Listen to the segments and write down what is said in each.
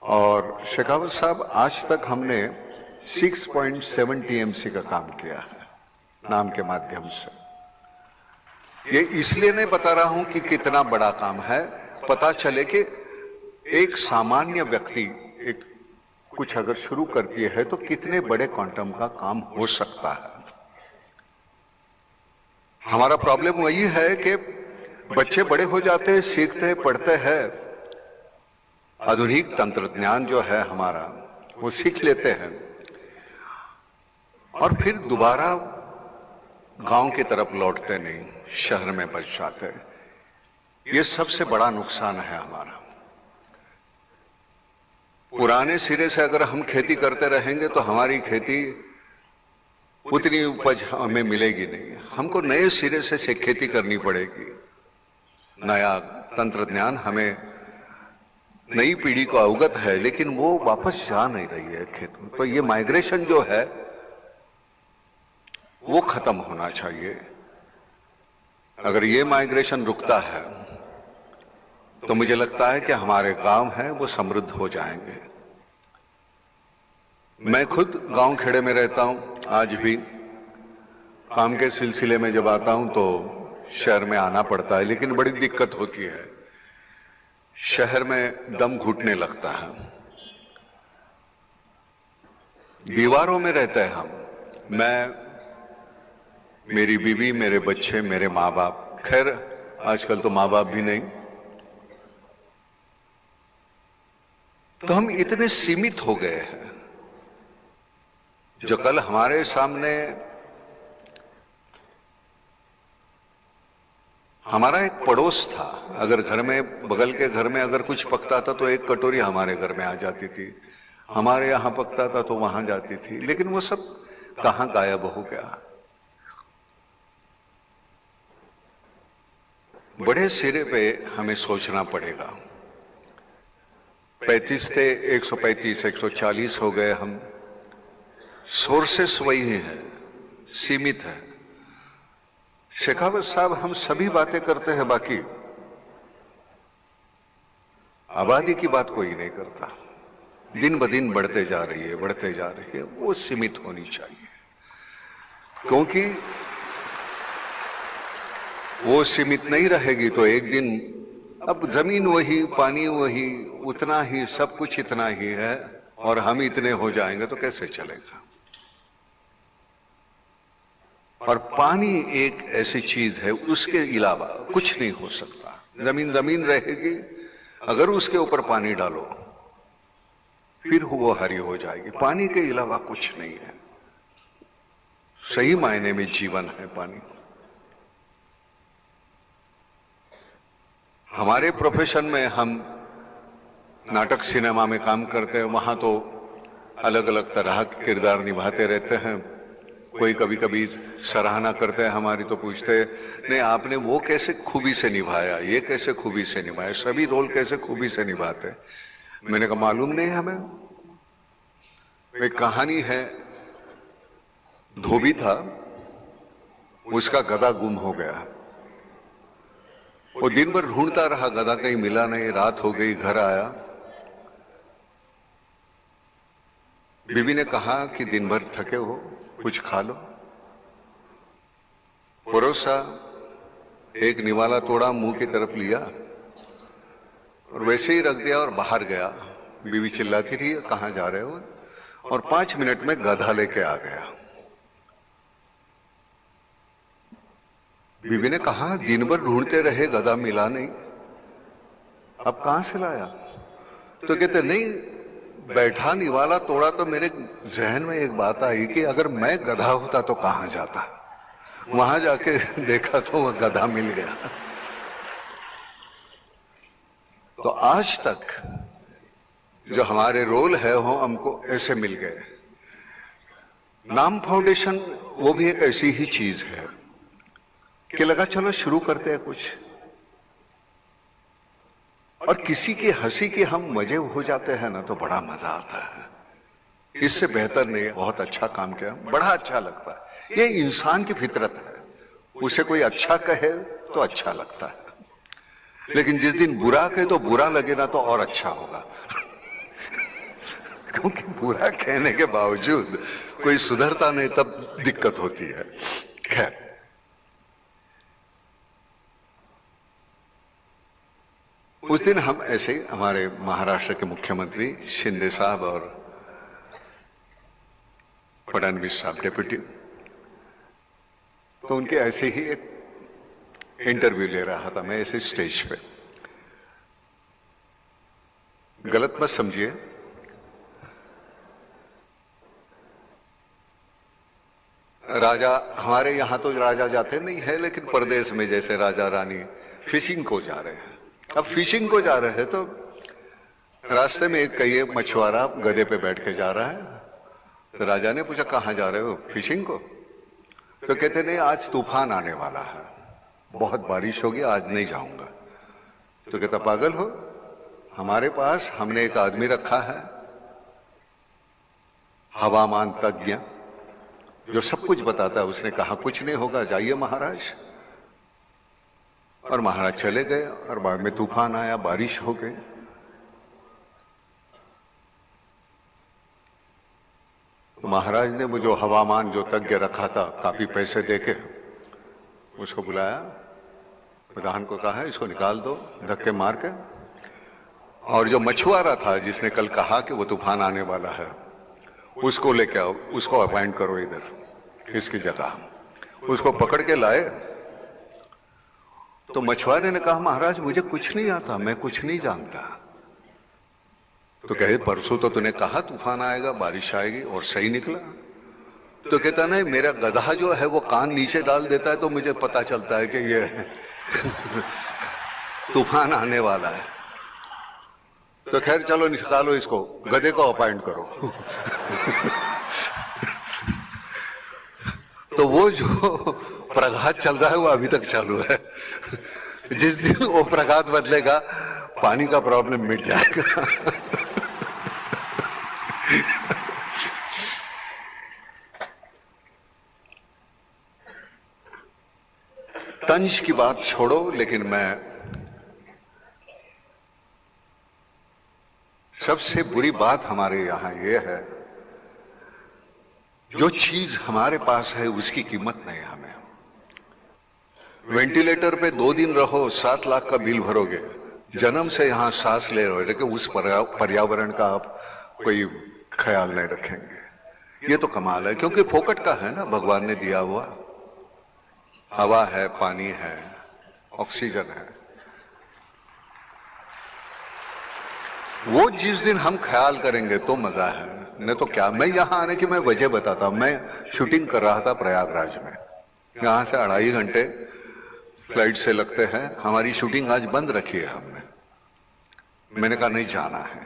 और शेखावत साहब, आज तक हमने 6.7 टीएमसी का काम किया है नाम के माध्यम से। ये इसलिए नहीं बता रहा हूं कि कितना बड़ा काम है, पता चले कि एक सामान्य व्यक्ति एक कुछ अगर शुरू करती है तो कितने बड़े क्वांटम का काम हो सकता है। हमारा प्रॉब्लम वही है कि बच्चे बड़े हो जाते हैं, सीखते हैं, पढ़ते हैं, आधुनिक तंत्रज्ञान जो है हमारा वो सीख लेते हैं और फिर दोबारा गांव की तरफ लौटते नहीं, शहर में बच जाते हैं। ये सबसे बड़ा नुकसान है हमारा। पुराने सिरे से अगर हम खेती करते रहेंगे तो हमारी खेती उतनी उपज हमें मिलेगी नहीं। हमको नए सिरे से खेती करनी पड़ेगी। नया तंत्रज्ञान हमें नई पीढ़ी को अवगत है, लेकिन वो वापस जा नहीं रही है खेत में। तो ये माइग्रेशन जो है वो खत्म होना चाहिए। अगर ये माइग्रेशन रुकता है तो मुझे लगता है कि हमारे गांव हैं वो समृद्ध हो जाएंगे। मैं खुद गांव खेड़े में रहता हूं, आज भी काम के सिलसिले में जब आता हूं तो शहर में आना पड़ता है, लेकिन बड़ी दिक्कत होती है। शहर में दम घुटने लगता है। दीवारों में रहते हैं हम, मैं, मेरी बीवी, मेरे बच्चे, मेरे माँ बाप। खैर आजकल तो माँ बाप भी नहीं। तो हम इतने सीमित हो गए हैं। जो कल हमारे सामने हमारा एक पड़ोस था, अगर घर में, बगल के घर में अगर कुछ पकता था तो एक कटोरी हमारे घर में आ जाती थी, हमारे यहां पकता था तो वहां जाती थी, लेकिन वो सब कहां गायब हो गया। बड़े सिरे पे हमें सोचना पड़ेगा। 35 थे, 135, 140 हो गए हम। सोर्सेस वही है, सीमित है। शेखावत साहब, हम सभी बातें करते हैं, बाकी आबादी की बात कोई नहीं करता। दिन ब दिन बढ़ते जा रही है, बढ़ते जा रही है। वो सीमित होनी चाहिए, क्योंकि वो सीमित नहीं रहेगी तो एक दिन, अब जमीन वही, पानी वही, उतना ही, सब कुछ इतना ही है, और हम इतने हो जाएंगे तो कैसे चलेगा। और पानी एक ऐसी चीज है, उसके अलावा कुछ नहीं हो सकता। जमीन जमीन रहेगी, अगर उसके ऊपर पानी डालो फिर वो हरी हो जाएगी। पानी के अलावा कुछ नहीं है। सही मायने में जीवन है पानी। हमारे प्रोफेशन में हम नाटक सिनेमा में काम करते हैं, वहां तो अलग अलग तरह के किरदार निभाते रहते हैं। कोई कभी कभी सराहना करते हैं हमारी, तो पूछते हैं, नहीं आपने वो कैसे खूबी से निभाया, ये कैसे खूबी से निभाया, सभी रोल कैसे खूबी से निभाते हैं। मैंने कहा मालूम नहीं हमें। एक कहानी है, धोबी था, उसका गधा गुम हो गया। वो दिन भर ढूंढता रहा, गधा कहीं मिला नहीं। रात हो गई, घर आया। बीवी ने कहा कि दिन भर थके हो, कुछ खा लो। परोसा, एक निवाला तोड़ा, मुंह की तरफ लिया और वैसे ही रख दिया और बाहर गया। बीवी चिल्लाती रही, कहां जा रहे हो, और 5 मिनट में गधा लेके आ गया। बीवी ने कहा दिन भर ढूंढते रहे, गधा मिला नहीं, अब कहां से लाया। तो कहते नहीं, बैठा निवाला तोड़ा तो मेरे जहन में एक बात आई कि अगर मैं गधा होता तो कहां जाता। वहां जाके देखा तो वह गधा मिल गया। तो आज तक जो हमारे रोल है वो हमको ऐसे मिल गए। नाम फाउंडेशन वो भी एक ऐसी ही चीज है कि लगा चलो शुरू करते हैं कुछ, और किसी की हंसी के हम मजे हो जाते हैं ना, तो बड़ा मजा आता है। इससे बेहतर नहीं, बहुत अच्छा काम किया, बड़ा अच्छा लगता है। ये इंसान की फितरत है, उसे कोई अच्छा कहे तो अच्छा लगता है। लेकिन जिस दिन बुरा कहे तो बुरा लगे ना तो और अच्छा होगा। क्योंकि बुरा कहने के बावजूद कोई सुधरता नहीं, तब दिक्कत होती है। खैर, उस दिन हम ऐसे ही, हमारे महाराष्ट्र के मुख्यमंत्री शिंदे साहब और फडणवीस साहब डेप्यूटी, तो उनके ऐसे ही एक इंटरव्यू ले रहा था मैं ऐसे स्टेज पे। गलत मत समझिए, राजा हमारे यहां तो राजा जाते नहीं है, लेकिन परदेश में जैसे राजा रानी फिशिंग को जा रहे हैं। अब फिशिंग को जा रहे हैं तो रास्ते में एक कई मछुआरा गधे पे बैठ के जा रहा है। तो राजा ने पूछा, कहां जा रहे हो? फिशिंग को। तो कहते नहीं, आज तूफान आने वाला है, बहुत बारिश होगी, आज नहीं जाऊंगा। तो कहता, पागल हो, हमारे पास हमने एक आदमी रखा है हवामान तज्ञ, जो सब कुछ बताता है। उसने कहा कुछ नहीं होगा, जाइए महाराज। और महाराज चले गए और बाद में तूफान आया, बारिश हो गई। तो महाराज ने वो जो हवामान जो तज्ञ रखा था, काफी पैसे देके उसको बुलाया, प्रधान को कहा इसको निकाल दो धक्के मार के। और जो मछुआरा था जिसने कल कहा कि वो तूफान आने वाला है, उसको लेके आओ, उसको अपॉइंट करो इधर इसकी जगह। उसको पकड़ के लाए। तो मछुआरे ने कहा, महाराज मुझे कुछ नहीं आता, मैं कुछ नहीं जानता। तो कहे, परसों तो तूने कहा तूफान आएगा, बारिश आएगी, और सही निकला। तो कहता नहीं, मेरा गधा जो है वो कान नीचे डाल देता है तो मुझे पता चलता है कि ये तूफान आने वाला है। तो खैर चलो निकालो इसको, गधे को अपॉइंट करो। तो वो जो प्रघात चल रहा है वो अभी तक चालू है। जिस दिन वो प्रघात बदलेगा, पानी का प्रॉब्लम मिट जाएगा। तंज की बात छोड़ो, लेकिन मैं सबसे बुरी बात हमारे यहां यह है, जो चीज हमारे पास है उसकी कीमत नहीं हमें। वेंटिलेटर पे 2 दिन रहो, 7 लाख का बिल भरोगे, जन्म से यहां सांस ले रहे हो, लेकिन उस पर्यावरण का आप कोई ख्याल नहीं रखेंगे। ये तो कमाल है, क्योंकि फोकट का है ना, भगवान ने दिया हुआ। हवा है, पानी है, ऑक्सीजन है। वो जिस दिन हम ख्याल करेंगे तो मजा है, नहीं तो क्या। मैं यहां आने की मैं वजह बताता हूं। मैं शूटिंग कर रहा था प्रयागराज में, यहां से 2.5 घंटे फ्लाइट से लगते हैं। हमारी शूटिंग आज बंद रखी है हमने। मैंने कहा नहीं जाना है,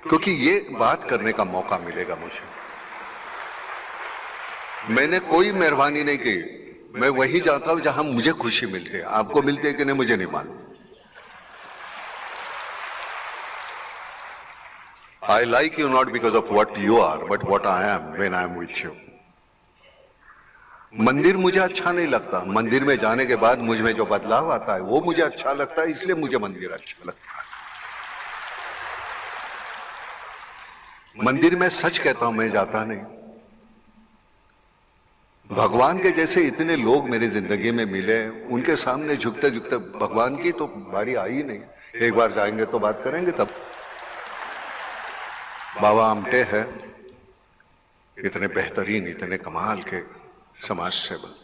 क्योंकि ये बात करने का मौका मिलेगा मुझे। मैंने कोई मेहरबानी नहीं की, मैं वही जाता हूं जहां मुझे खुशी मिलती है। आपको मिलती है कि नहीं मुझे नहीं मालूम। I like you not because of what you are, but what I am when I am with you. मंदिर मुझे अच्छा नहीं लगता, मंदिर में जाने के बाद मुझ में जो बदलाव आता है वो मुझे अच्छा लगता है, इसलिए मुझे मंदिर अच्छा लगता है। मंदिर में सच कहता हूं, मैं जाता नहीं। भगवान के जैसे इतने लोग मेरी जिंदगी में मिले, उनके सामने झुकते झुकते भगवान की तो बारी आई नहीं। एक बार जाएंगे तो बात करेंगे तब। बाबा आमटे है, इतने बेहतरीन, इतने कमाल के समाज सेवक।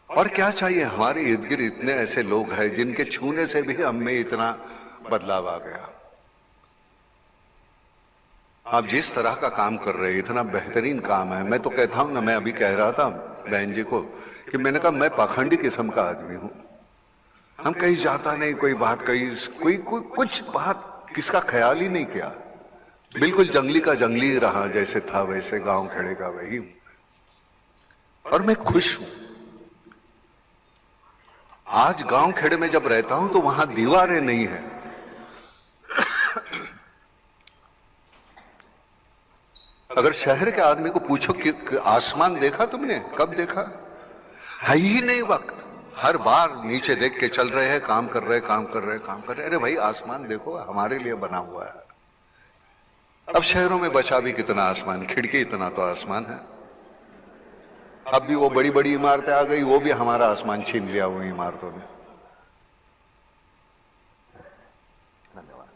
और क्या चाहिए, हमारे इर्द गिर्द इतने ऐसे लोग हैं जिनके छूने से भी हम में इतना बदलाव आ गया। आप जिस तरह का काम कर रहे हैं, इतना बेहतरीन काम है। मैं तो कहता हूं ना, मैं अभी कह रहा था बहन जी को कि मैंने कहा मैं पाखंडी किस्म का आदमी हूं। हम कहीं जाता नहीं, कोई बात कहीं कोई कुछ बात किसका ख्याल ही नहीं किया। बिल्कुल जंगली का जंगली रहा, जैसे था वैसे, गांव खेड़े का वही हूं। और मैं खुश हूं। आज गांव खेड़े में जब रहता हूं तो वहां दीवारें नहीं है। अगर शहर के आदमी को पूछो कि आसमान देखा तुमने, कब देखा, है ही नहीं वक्त। हर बार नीचे देख के चल रहे हैं, काम कर रहे, काम कर रहे, काम कर रहे। अरे भाई आसमान देखो, हमारे लिए बना हुआ है। अब शहरों में बचा भी कितना आसमान, खिड़की इतना तो आसमान है। अब भी वो बड़ी बड़ी इमारतें आ गई, वो भी हमारा आसमान छीन लिया हुई इमारतों ने। धन्यवाद।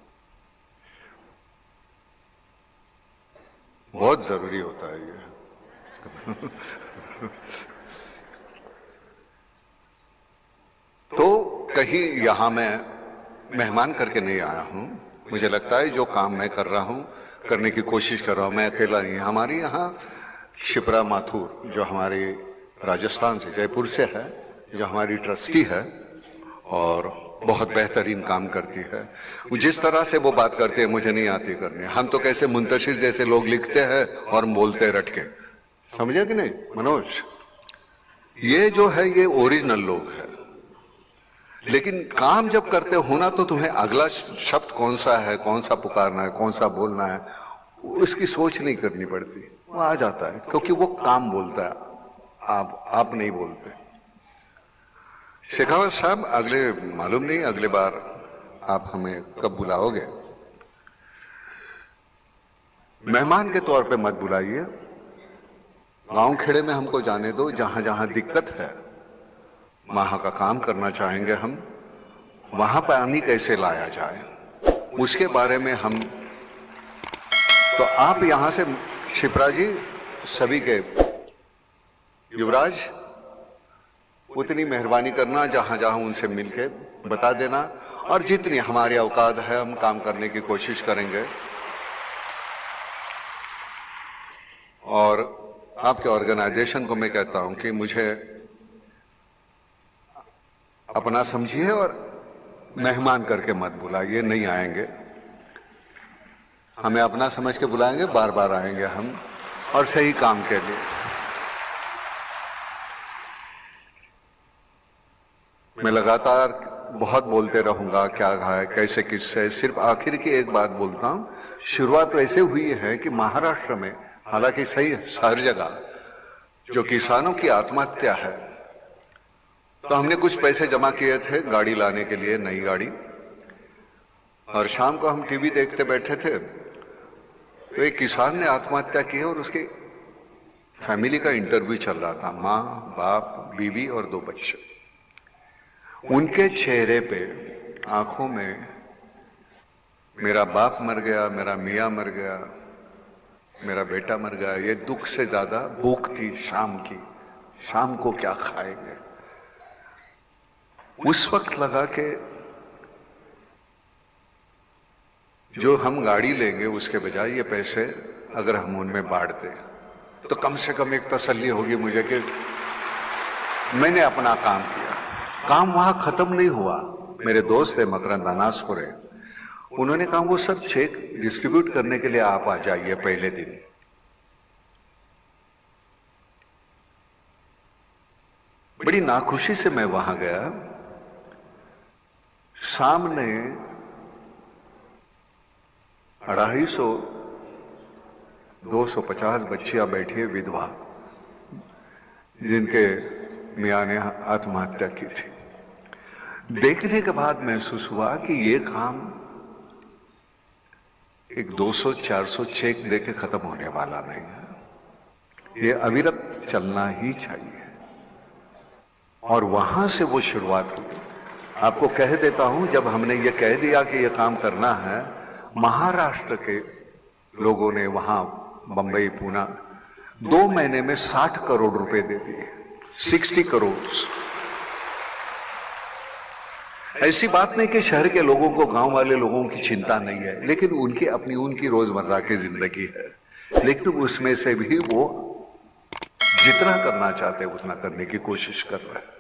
बहुत जरूरी होता है ये। तो कहीं यहां मैं मेहमान करके नहीं आया हूं। मुझे लगता है जो काम मैं कर रहा हूं, करने की कोशिश कर रहा हूं, मैं अकेला नहीं। हमारी यहाँ शिप्रा माथुर जो हमारे राजस्थान से, जयपुर से है, जो हमारी ट्रस्टी है और बहुत बेहतरीन काम करती है। जिस तरह से वो बात करते हैं मुझे नहीं आती करने। हम तो कैसे मुंतशिर जैसे लोग लिखते हैं और बोलते रट के, समझे कि नहीं मनोज? ये जो है ये ओरिजिनल लोग है। लेकिन काम जब करते हो ना तो तुम्हें अगला शब्द कौन सा है, कौन सा पुकारना है, कौन सा बोलना है, उसकी सोच नहीं करनी पड़ती, वो आ जाता है क्योंकि वो काम बोलता है, आप नहीं बोलते। शेखावत साहब, अगले मालूम नहीं अगले बार आप हमें कब बुलाओगे। मेहमान के तौर पे मत बुलाइए, गांव खेड़े में हमको जाने दो। जहां जहां दिक्कत है, वहां का काम करना चाहेंगे हम। वहां पानी कैसे लाया जाए उसके बारे में हम, तो आप यहां से शिप्रा जी, सभी के युवराज, उतनी मेहरबानी करना, जहां जहां उनसे मिलके बता देना, और जितनी हमारी औकात है हम काम करने की कोशिश करेंगे। और आपके ऑर्गेनाइजेशन को मैं कहता हूं कि मुझे अपना समझिए और मेहमान करके मत बुलाइए। नहीं आएंगे, हमें अपना समझ के बुलाएंगे, बार बार आएंगे हम, और सही काम के लिए। मैं लगातार बहुत बोलते रहूंगा, क्या है कैसे किससे। सिर्फ आखिर की एक बात बोलता हूं, शुरुआत वैसे हुई है कि महाराष्ट्र में, हालांकि सही है हर जगह, जो किसानों की आत्महत्या है, तो हमने कुछ पैसे जमा किए थे गाड़ी लाने के लिए, नई गाड़ी। और शाम को हम टीवी देखते बैठे थे तो एक किसान ने आत्महत्या की है और उसकी फैमिली का इंटरव्यू चल रहा था, माँ, बाप, बीवी और 2 बच्चे। उनके चेहरे पे, आंखों में, मेरा बाप मर गया, मेरा मियाँ मर गया, मेरा बेटा मर गया, ये दुख से ज्यादा भूख थी शाम की। शाम को क्या खाएंगे। उस वक्त लगा कि जो हम गाड़ी लेंगे उसके बजाय ये पैसे अगर हम उनमें बांट दें तो कम से कम एक तसल्ली होगी मुझे कि मैंने अपना काम किया। काम वहां खत्म नहीं हुआ। मेरे दोस्त है मकरंद अनासपुरे, उन्होंने कहा वो सब चेक डिस्ट्रीब्यूट करने के लिए आप आ जाइए पहले दिन। बड़ी नाखुशी से मैं वहां गया। सामने 250 250 बच्चियां बैठी है, विधवा, जिनके मियाँ ने आत्महत्या की थी। देखने के बाद महसूस हुआ कि ये काम एक 200-400 चेक देके खत्म होने वाला नहीं है, ये अविरत चलना ही चाहिए। और वहां से वो शुरुआत हुई। आपको कह देता हूं, जब हमने ये कह दिया कि ये काम करना है, महाराष्ट्र के लोगों ने वहां बंबई, पूना 2 महीने में 60 करोड़ रुपए दे दिए। 60 करोड़। ऐसी बात नहीं कि शहर के लोगों को, गांव वाले लोगों की चिंता नहीं है, लेकिन उनकी अपनी, उनकी रोजमर्रा की जिंदगी है। लेकिन उसमें से भी वो जितना करना चाहते हैं उतना करने की कोशिश कर रहे हैं।